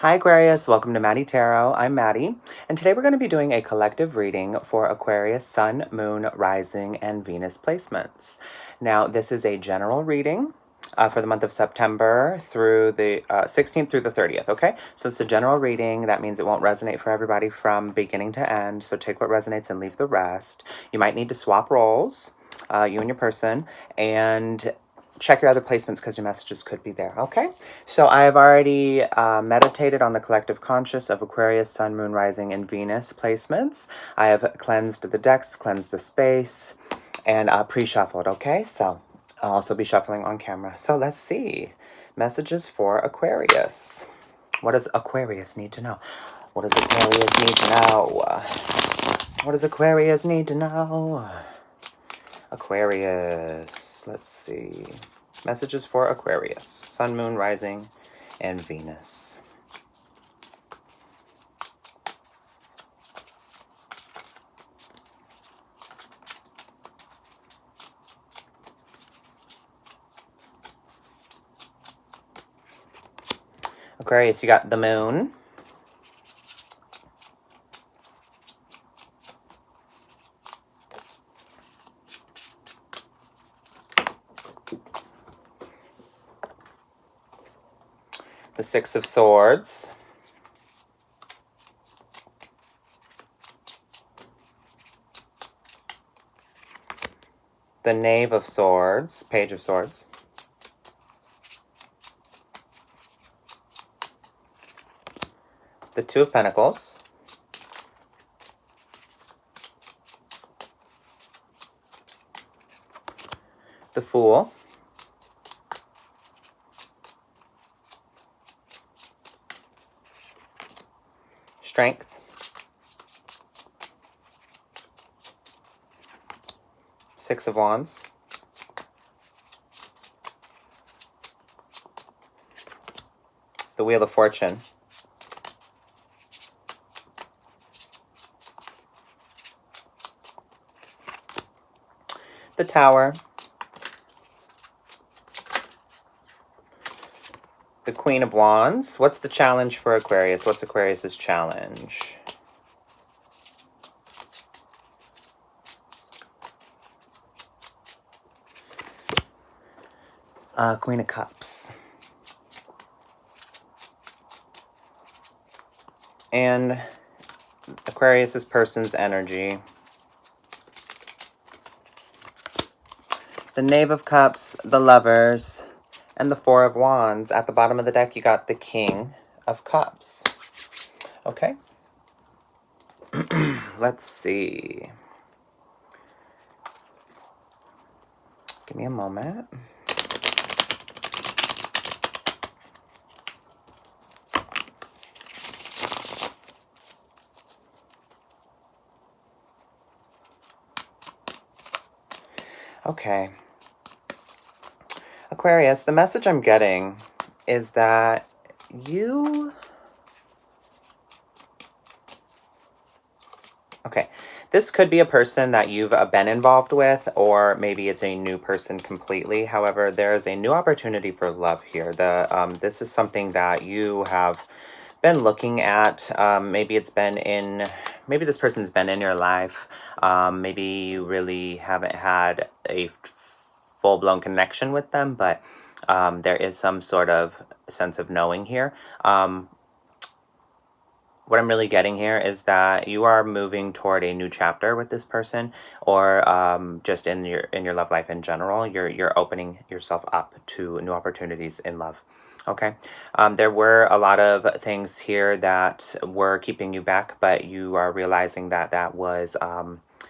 Hi Aquarius, welcome to Maddie Tarot. I'm Maddie, and today we're going to be doing a collective reading for Aquarius Sun, Moon, Rising, and Venus placements. Now, this is a general reading for the month of September through the 16th through the 30th, okay? So it's a general reading. That means it won't resonate for everybody from beginning to end, so take what resonates and leave the rest. You might need to swap roles, you and your person, and check your other placements because your messages could be there, okay? So I have already meditated on the collective conscious of Aquarius, Sun, Moon, Rising, and Venus placements. I have cleansed the decks, cleansed the space, and pre-shuffled, okay? So I'll also be shuffling on camera. So let's see. Messages for Aquarius. What does Aquarius need to know? What does Aquarius need to know? What does Aquarius need to know? Aquarius, let's see. Messages for Aquarius, Sun, Moon, Rising, and Venus. Aquarius, you got the Moon. The Six of Swords. The Knave of Swords, Page of Swords. The Two of Pentacles. The Fool. Strength. Six of Wands. The Wheel of Fortune. The Tower. The Queen of Wands. What's the challenge for Aquarius? What's Aquarius's challenge? Queen of Cups. And Aquarius's person's energy. The Knave of Cups, the Lovers, and the Four of Wands. At the bottom of the deck, you got the King of Cups. Okay. Let's see. Give me a moment. Okay. Aquarius, the message I'm getting is that you... Okay, this could be a person that you've been involved with, or maybe it's a new person completely. However, there is a new opportunity for love here. This is something that you have been looking at. Maybe it's been in... Maybe this person's been in your life. Maybe you really haven't had a full-blown connection with them, but there is some sort of sense of knowing here. What I'm really getting here is that you are moving toward a new chapter with this person, or just in your love life in general. You're opening yourself up to new opportunities in love. Okay, there were a lot of things here that were keeping you back, but you are realizing that that was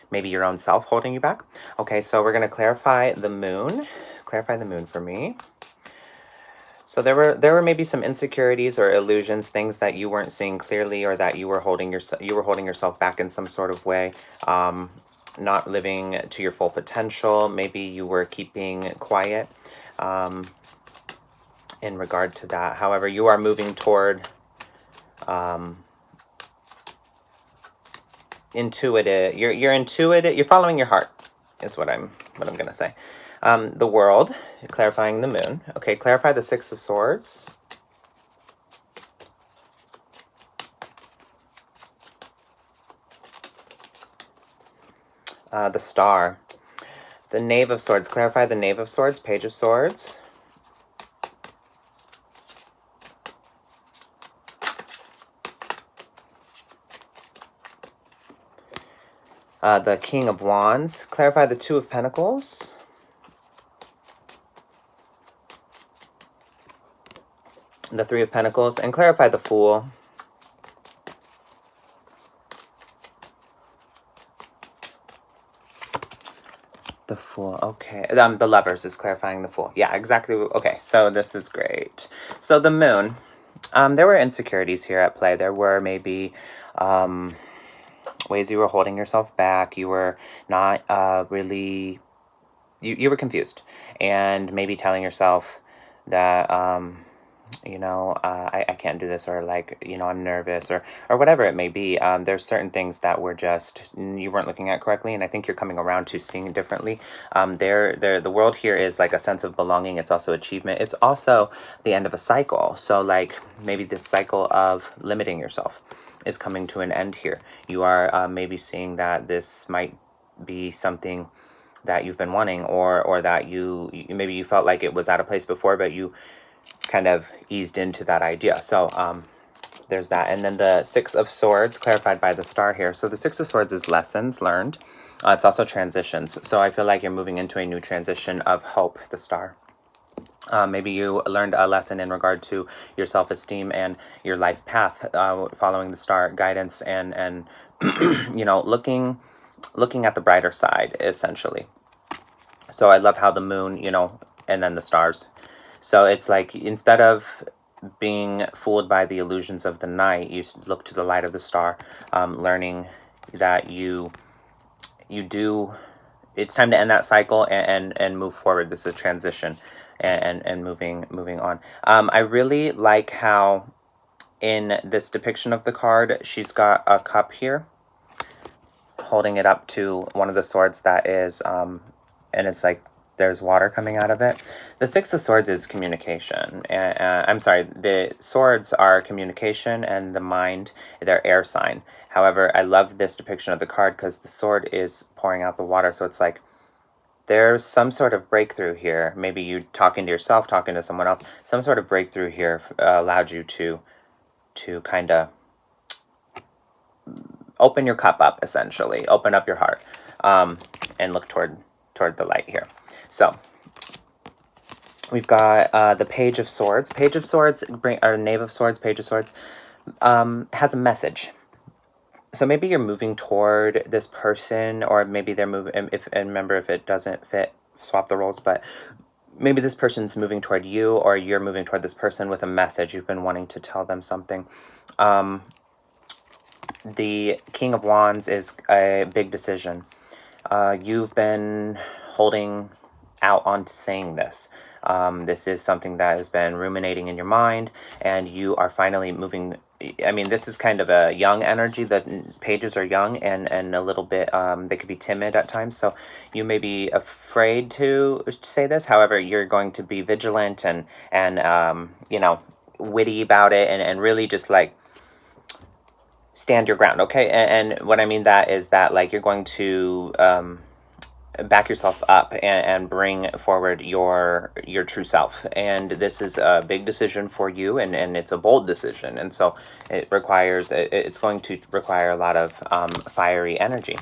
maybe your own self holding you back. Okay, so we're going to clarify the moon. Clarify the moon for me. So there were maybe some insecurities or illusions, things that you weren't seeing clearly, or that you were holding yourself back in some sort of way, not living to your full potential. Maybe you were keeping quiet in regard to that. However, you are moving toward intuitive. You're intuitive. You're following your heart, is what I'm gonna say. The World, clarifying the moon. Okay, clarify the Six of Swords. The Star. The Knave of Swords. Clarify the Knave of Swords, Page of Swords. The King of Wands. Clarify the Two of Pentacles. The Three of Pentacles. And clarify the Fool. The Fool, okay. The Lovers is clarifying the Fool. Yeah, exactly. Okay, so this is great. So the Moon. There were insecurities here at play. There were maybe ways you were holding yourself back. You were not really... You were confused. And maybe telling yourself that... I can't do this, or like, I'm nervous, or whatever it may be. There's certain things that were just, you weren't looking at correctly, and I think you're coming around to seeing it differently. The world here is like a sense of belonging. It's also achievement. It's also the end of a cycle. So like maybe this cycle of limiting yourself is coming to an end here. You are maybe seeing that this might be something that you've been wanting, or that maybe you felt like it was out of place before, but you kind of eased into that idea. So there's that. And then the Six of Swords, clarified by the Star here. So the Six of Swords is lessons learned. It's also transitions. So I feel like you're moving into a new transition of hope, the Star. Maybe you learned a lesson in regard to your self-esteem and your life path, following the Star guidance, and looking at the brighter side, essentially. So I love how the Moon, and then the stars. So it's like, instead of being fooled by the illusions of the night, you look to the light of the Star, learning that it's time to end that cycle and move forward. This is a transition, and moving on. I really like how in this depiction of the card, she's got a cup here, holding it up to one of the swords that is, and it's like, there's water coming out of it. The Six of Swords is communication. I'm sorry, the swords are communication, and the mind, they're air sign. However, I love this depiction of the card because the sword is pouring out the water. So it's like there's some sort of breakthrough here. Maybe you talking to yourself, talking to someone else. Some sort of breakthrough here allowed you to kind of open your cup up, essentially. Open up your heart, and look toward the light here. So we've got the Page of Swords. Page of Swords, or Knave of Swords, Page of Swords, has a message. So maybe you're moving toward this person, or maybe they're moving, and remember, if it doesn't fit, swap the roles, but maybe this person's moving toward you, or you're moving toward this person with a message. You've been wanting to tell them something. The King of Wands is a big decision. You've been holding out on saying this. This is something that has been ruminating in your mind, and you are finally moving. I mean, this is kind of a young energy. The pages are young and a little bit, they could be timid at times. So you may be afraid to say this. However, you're going to be vigilant and witty about it, and really just like stand your ground. Okay. And what I mean that is that, like, you're going to, back yourself up and bring forward your true self. And this is a big decision for you, and it's a bold decision, and so it's going to require a lot of fiery energy.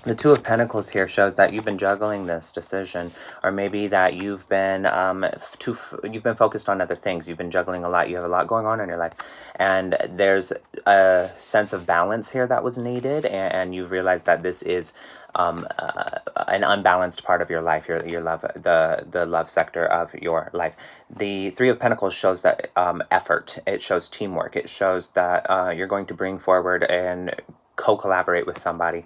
The Two of Pentacles here shows that you've been juggling this decision, or maybe that you've been you've been focused on other things. You've been juggling a lot. You have a lot going on in your life, and there's a sense of balance here that was needed, and you realize that this is an unbalanced part of your life, your love, the love sector of your life. The Three of Pentacles shows that effort. It shows teamwork. It shows that you're going to bring forward and co-collaborate with somebody.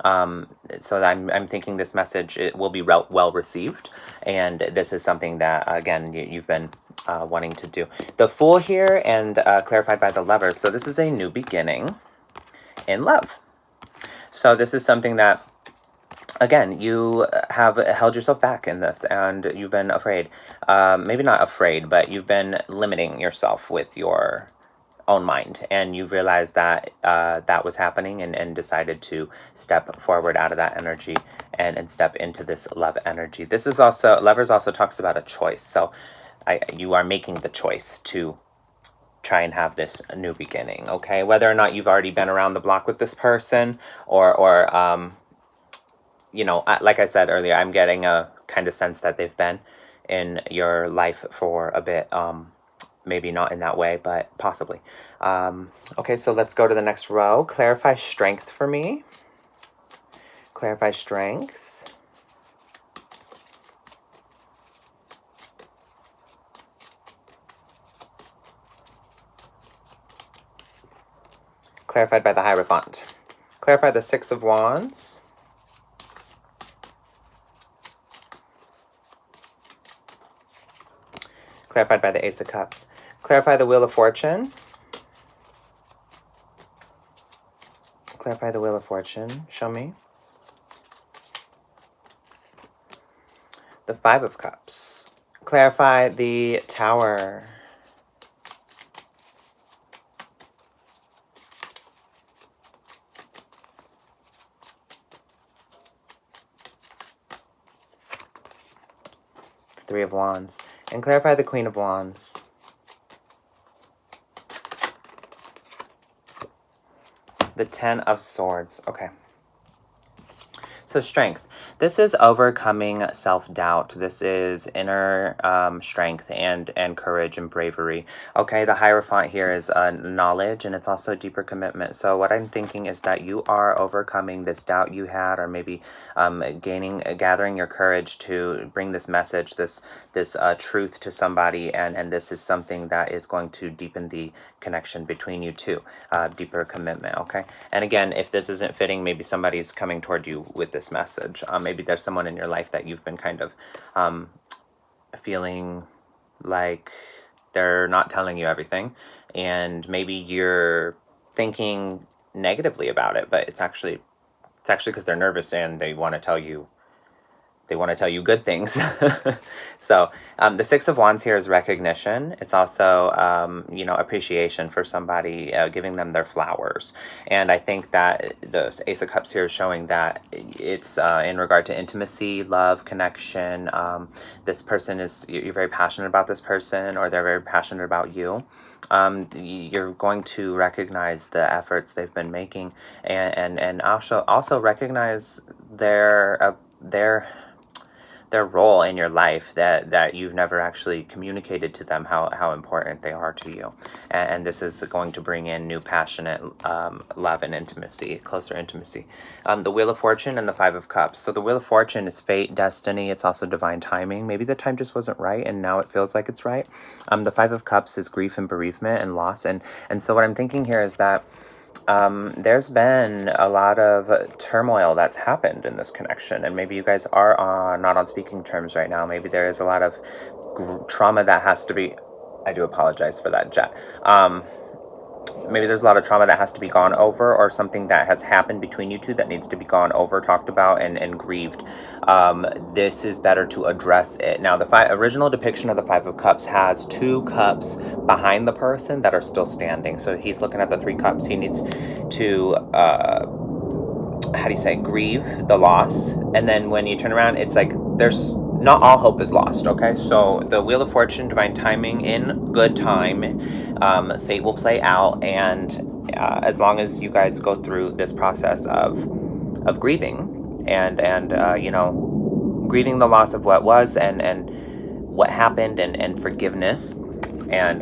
So I'm thinking this message, it will be well received, and this is something that, again, you've been wanting to do. The Fool here, and clarified by the Lovers. So this is a new beginning in love. So this is something that, again, you have held yourself back in this, and you've been afraid. Maybe not afraid, but you've been limiting yourself with your own mind, and you realized that that was happening, and decided to step forward out of that energy and step into this love energy. This is also, Lovers also talks about a choice. So you are making the choice to try and have this new beginning, okay? Whether or not you've already been around the block with this person, or you know, like I said earlier, I'm getting a kind of sense that they've been in your life for a bit. Maybe not in that way, but possibly. Okay, so let's go to the next row. Clarify strength for me. Clarify strength. Clarified by the Hierophant. Clarify the Six of Wands. Clarified by the Ace of Cups. Clarify the Wheel of Fortune. Clarify the Wheel of Fortune. Show me. The Five of Cups. Clarify the Tower. The Three of Wands. And clarify the Queen of Wands. The Ten of Swords. Okay. So strength. This is overcoming self-doubt. This is inner strength and courage and bravery. Okay, the Hierophant here is knowledge, and it's also a deeper commitment. So what I'm thinking is that you are overcoming this doubt you had, or maybe gathering your courage to bring this message, this truth to somebody, and this is something that is going to deepen the connection between you two, deeper commitment. Okay, and again, if this isn't fitting, maybe somebody's coming toward you with this message. Maybe there's someone in your life that you've been kind of feeling like they're not telling you everything, and maybe you're thinking negatively about it, but it's actually because they're nervous and they want to tell you good things. So the Six of Wands here is recognition. It's also, appreciation for somebody, giving them their flowers. And I think that the Ace of Cups here is showing that it's in regard to intimacy, love, connection. This person you're very passionate about this person, or they're very passionate about you. You're going to recognize the efforts they've been making, and also recognize their role in your life, that you've never actually communicated to them how important they are to you. And this is going to bring in new passionate love and intimacy, closer intimacy. The Wheel of Fortune and the Five of Cups. So the Wheel of Fortune is fate, destiny. It's also divine timing. Maybe the time just wasn't right, and now it feels like it's right. The Five of Cups is grief and bereavement and loss. And so what I'm thinking here is that there's been a lot of turmoil that's happened in this connection, and maybe you guys are not on speaking terms right now. Maybe there is a lot of trauma that has to be, I do apologize for that, Jet. Maybe there's a lot of trauma that has to be gone over, or something that has happened between you two that needs to be gone over, talked about, and grieved. This is better to address it. Now, the original depiction of the Five of Cups has two cups behind the person that are still standing. So he's looking at the three cups. He needs to, grieve the loss. And then when you turn around, it's like there's not all hope is lost, okay? So the Wheel of Fortune, divine timing, in good time. Fate will play out, and as long as you guys go through this process of grieving and grieving the loss of what was and what happened, and forgiveness, and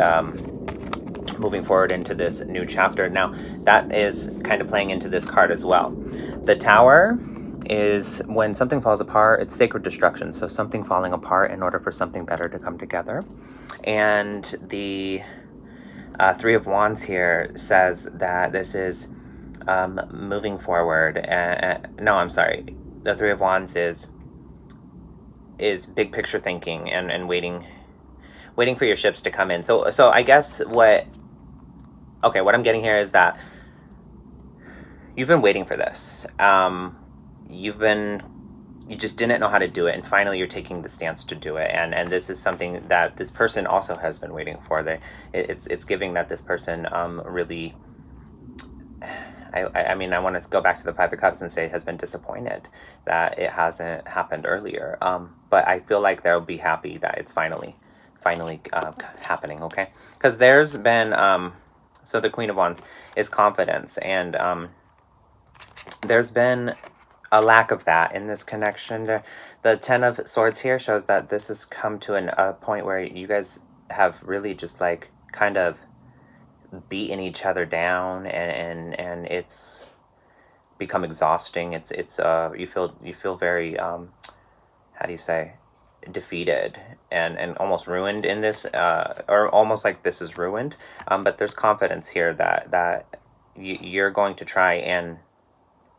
moving forward into this new chapter. Now, that is kind of playing into this card as well. The Tower is when something falls apart, it's sacred destruction. So something falling apart in order for something better to come together. And the Three of Wands here says that this is moving forward. No, I'm sorry. The Three of Wands is big picture thinking and waiting for your ships to come in. So I guess what I'm getting here is that you've been waiting for this. You've been you just didn't know how to do it, and finally you're taking the stance to do it. And this is something that this person also has been waiting for. It's giving that this person really, I mean, I want to go back to the Five of Cups and say has been disappointed that it hasn't happened earlier. But I feel like they'll be happy that it's finally happening. Okay, because there's been so the Queen of Wands is confidence, and there's been a lack of that in this connection. The Ten of Swords here shows that this has come to a point where you guys have really just like kind of beaten each other down, and it's become exhausting. It's you feel very how do you say, defeated and almost ruined in this, or almost like this is ruined. But there's confidence here that you're going to try and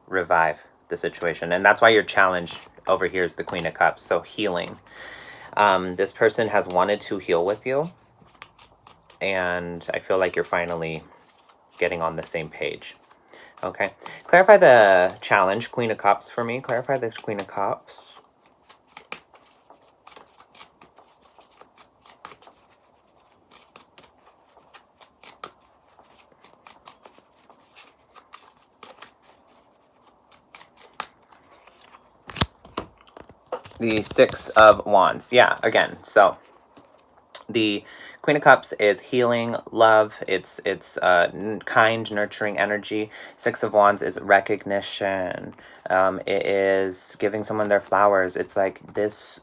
revive the situation, and that's why your challenge over here is the Queen of Cups. So healing. This person has wanted to heal with you, and I feel like you're finally getting on the same page. Okay, clarify the challenge, Queen of Cups, for me. Clarify the Queen of Cups. The Six of Wands. Yeah, again, so the Queen of Cups is healing, love. It's kind, nurturing energy. Six of Wands is recognition. It is giving someone their flowers. It's like this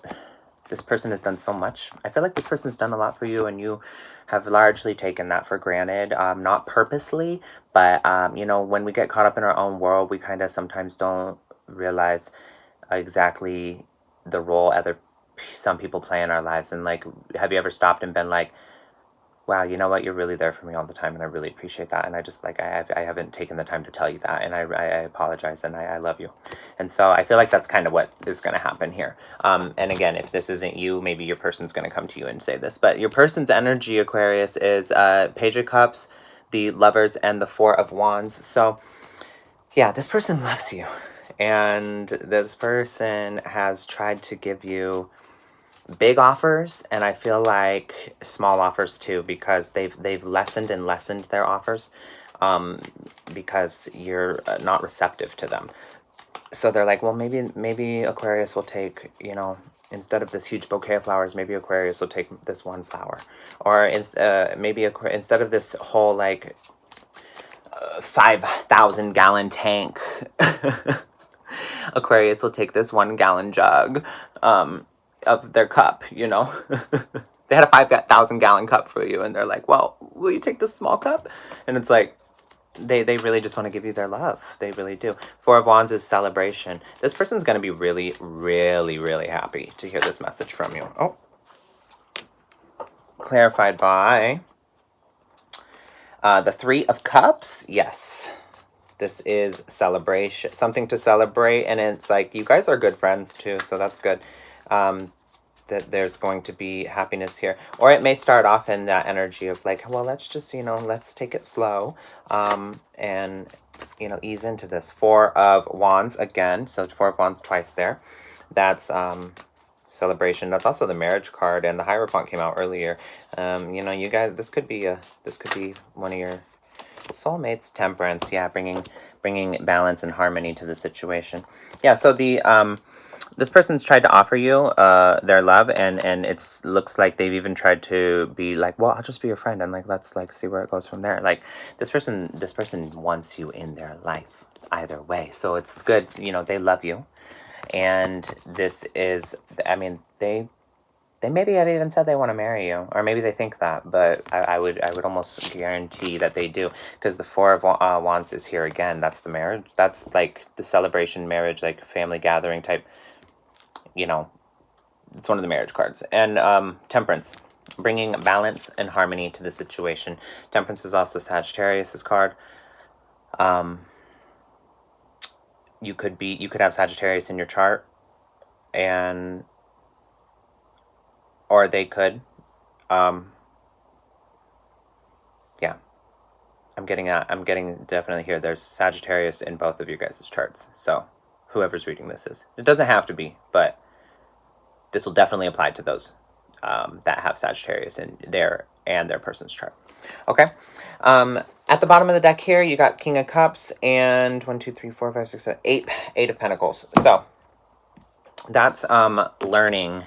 person has done so much. I feel like this person's done a lot for you, and you have largely taken that for granted. Not purposely, but you know, when we get caught up in our own world, we kind of sometimes don't realize exactly the role some people play in our lives. And like, have you ever stopped and been like, wow, you know what, you're really there for me all the time, and I really appreciate that, and I just like I haven't taken the time to tell you that, and I apologize, and I love you. And so I feel like that's kind of what is going to happen here. And again, if this isn't you, maybe your person's going to come to you and say this, but your person's energy, Aquarius, is Page of Cups, the Lovers, and the Four of Wands. So yeah, this person loves you, and this person has tried to give you big offers, and I feel like small offers too, because they've lessened their offers, because you're not receptive to them. So they're like, well, maybe Aquarius will take, you know, instead of this huge bouquet of flowers, maybe Aquarius will take this one flower, or maybe instead of this whole like 5,000 gallon tank, Aquarius will take this 1 gallon jug of their cup, you know. They had a 5,000 gallon cup for you, and they're like, well, will you take this small cup? And it's like, they really just want to give you their love. They really do. Four of Wands is celebration. This person's going to be really, really, really happy to hear this message from you. Oh. Clarified by the Three of Cups. Yes. This is celebration, something to celebrate, and it's like you guys are good friends too, so that's good. That there's going to be happiness here, or it may start off in that energy of like, well, let's just, you know, let's take it slow, and you know, ease into this. Four of Wands again, so Four of Wands twice there. That's celebration. That's also the Marriage card, and the Hierophant came out earlier. You know, you guys, this could be one of your soulmates. Temperance, yeah, bringing balance and harmony to the situation. Yeah, so the this person's tried to offer you their love, and it's looks like they've even tried to be like, well, I'll just be your friend, and like, let's like see where it goes from there. Like, this person wants you in their life either way, so it's good. You know, they love you, and this is, I mean, they maybe have even said they want to marry you, or maybe they think that, but I would almost guarantee that they do, because the Four of Wands is here again. That's the marriage. That's like the celebration, marriage, like family gathering type. You know, it's one of the Marriage cards. And Temperance, bringing balance and harmony to the situation. Temperance is also Sagittarius's card. You could have Sagittarius in your chart, and or they could, yeah. I'm getting definitely here. There's Sagittarius in both of you guys' charts. So whoever's reading this is. It doesn't have to be, but this will definitely apply to those that have Sagittarius in their person's chart. Okay. At the bottom of the deck here, you got King of Cups and 1, 2, 3, 4, 5, 6, 7, 8, 8 of Pentacles. So that's learning,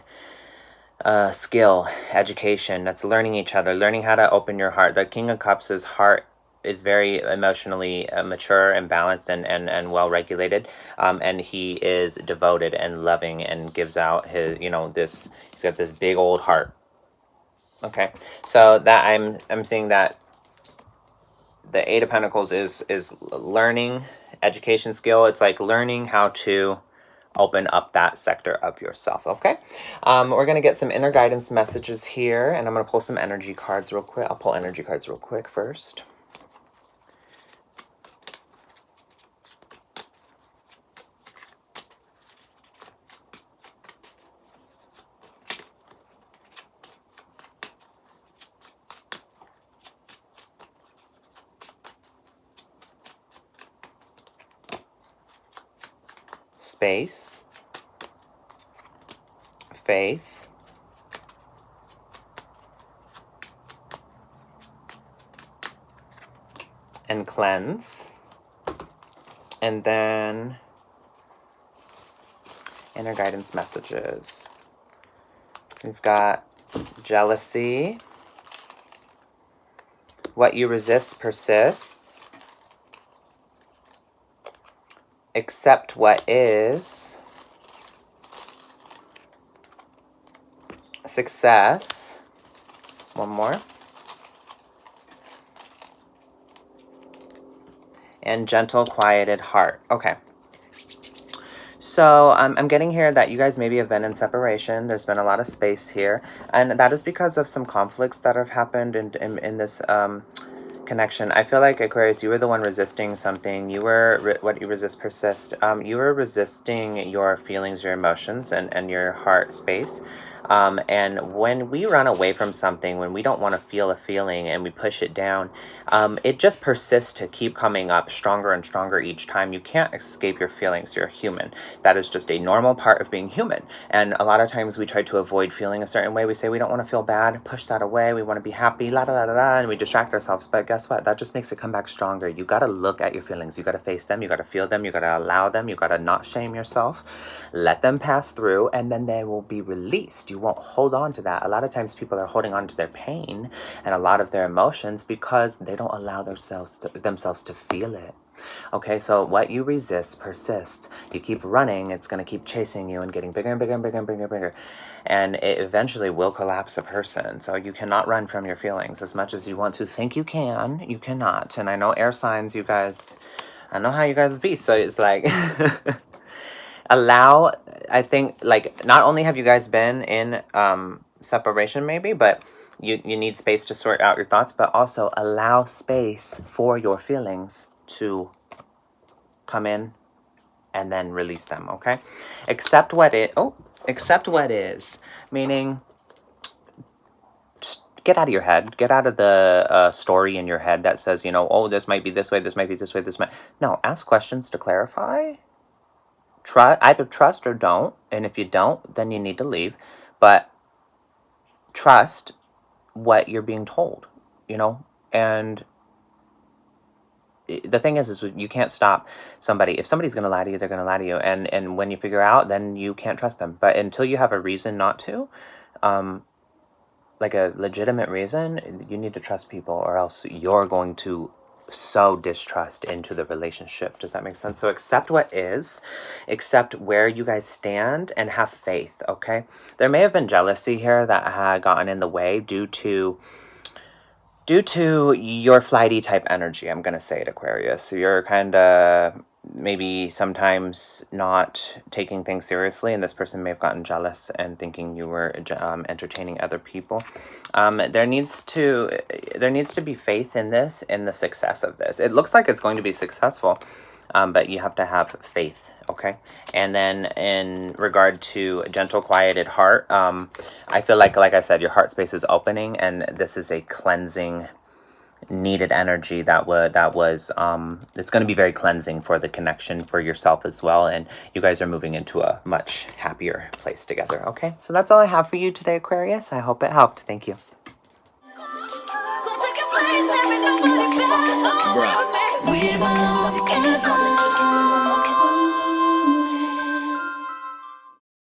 skill, education. That's learning each other, learning how to open your heart. The King of Cups' heart is very emotionally mature and balanced and well regulated, and he is devoted and loving and gives out his, you know, this, he's got this big old heart. Okay, so that I'm seeing that the Eight of Pentacles is learning, education, skill. It's like learning how to open up that sector of yourself. Okay, we're gonna get some inner guidance messages here, and I'm gonna pull some energy cards real quick. I'll pull energy cards real quick first. Space, faith, and cleanse, and then inner guidance messages. We've got jealousy, what you resist persists, accept what is, success, one more, and gentle, quieted heart. Okay. So I'm getting here that you guys maybe have been in separation. There's been a lot of space here. And that is because of some conflicts that have happened in this connection. I feel like, Aquarius, you were the one resisting something. You were, what you resist persist. You were resisting your feelings, your emotions, and your heart space. And when we run away from something, when we don't want to feel a feeling and we push it down, it just persists to keep coming up stronger and stronger each time. You can't escape your feelings. You're a human. That is just a normal part of being human. And a lot of times we try to avoid feeling a certain way. We say we don't want to feel bad, push that away. We want to be happy, la da da da da, and we distract ourselves. But guess what? That just makes it come back stronger. You got to look at your feelings. You got to face them. You got to feel them. You got to allow them. You got to not shame yourself. Let them pass through, and then they will be released. You won't hold on to that. A lot of times people are holding on to their pain and a lot of their emotions because they don't allow themselves to feel it. Okay, so what you resist persists. You keep running, it's going to keep chasing you and getting bigger and bigger and bigger and bigger and bigger. And it eventually will collapse a person. So you cannot run from your feelings as much as you want to think you can. You cannot. And I know air signs, you guys, I know how you guys be. So it's like... allow, I think, like, not only have you guys been in separation maybe, but you need space to sort out your thoughts, but also allow space for your feelings to come in and then release them. Okay, accept what is, meaning get out of your head, get out of the story in your head that says, you know, oh, this might be this way, this might be this way, this might... No, ask questions to clarify. Either trust or don't, and if you don't, then you need to leave. But trust what you're being told, you know. And the thing is you can't stop somebody. If somebody's going to lie to you, they're going to lie to you. And when you figure out, then you can't trust them. But until you have a reason not to, like a legitimate reason, you need to trust people, or else you're going to sow distrust into the relationship. Does that make sense? So accept what is, accept where you guys stand, and have faith. Okay, there may have been jealousy here that had gotten in the way due to your flighty type energy. I'm gonna say it, Aquarius. So you're kind of maybe sometimes not taking things seriously, and this person may have gotten jealous and thinking you were entertaining other people. There needs to be faith in this, in the success of this. It looks like it's going to be successful, but you have to have faith. Okay, and then in regard to a gentle, quieted heart, I feel like I said, your heart space is opening, and this is a cleansing needed energy that was it's going to be very cleansing for the connection for yourself as well, and you guys are moving into a much happier place together. Okay, so that's all I have for you today, Aquarius. I hope it helped. Thank you. We belong